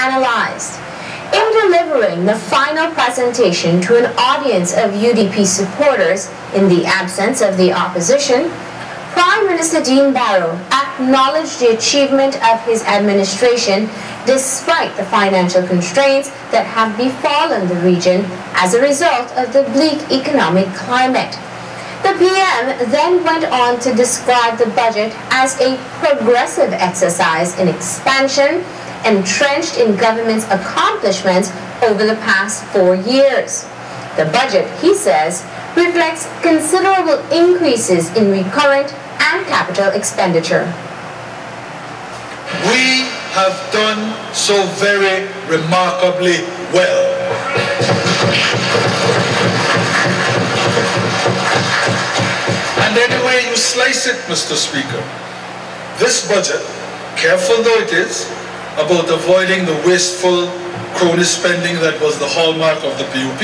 analyzed. In delivering the final presentation to an audience of UDP supporters in the absence of the opposition, Prime Minister Barrow acknowledged the achievement of his administration despite the financial constraints that have befallen the region as a result of the bleak economic climate. The PM then went on to describe the budget as a progressive exercise in expansion, entrenched in government's accomplishments over the past 4 years. The budget, he says, reflects considerable increases in recurrent and capital expenditure. We have done so very remarkably well. And any way you slice it, Mr. Speaker, this budget, careful though it is, about avoiding the wasteful crony spending that was the hallmark of the PUP,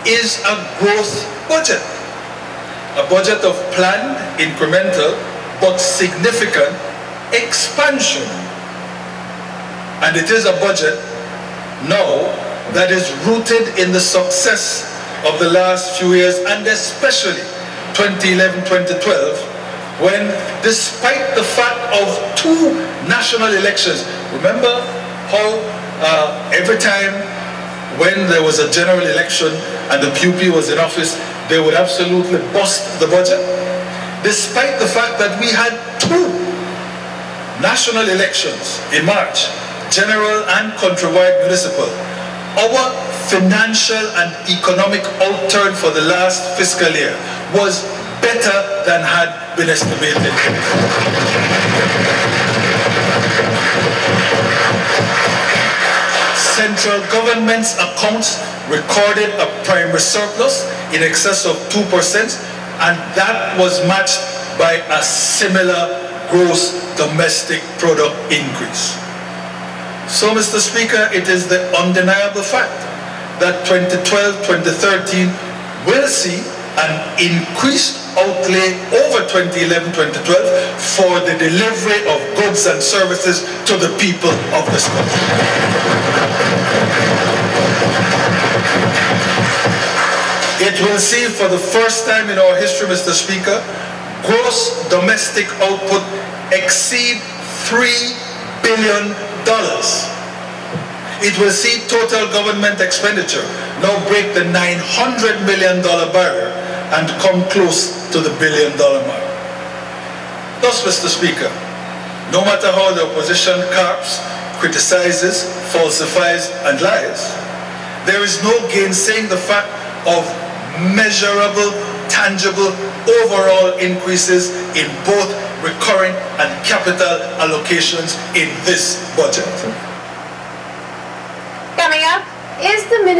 is a growth budget. A budget of planned, incremental, but significant expansion. And it is a budget now that is rooted in the success of the last few years, and especially 2011-2012, when despite the fact of 2 national elections, remember how every time when there was a general election and the PUP was in office, they would absolutely bust the budget? Despite the fact that we had 2 national elections in March, general and countrywide municipal, our financial and economic outturn for the last fiscal year was better than had been estimated. Central government's accounts recorded a primary surplus in excess of 2%, and that was matched by a similar gross domestic product increase. So, Mr. Speaker, it is the undeniable fact that 2012-2013 will see an increased outlay over 2011-2012 for the delivery of goods and services to the people of this country. It will see for the first time in our history, Mr. Speaker, gross domestic output exceed $3 billion. It will see total government expenditure now break the $900 million barrier and come close to the $1 billion mark. Thus, Mr. Speaker, no matter how the opposition carps, criticizes, falsifies, and lies, there is no gainsaying the fact of measurable, tangible, overall increases in both recurring and capital allocations in this budget. Coming up is the Ministry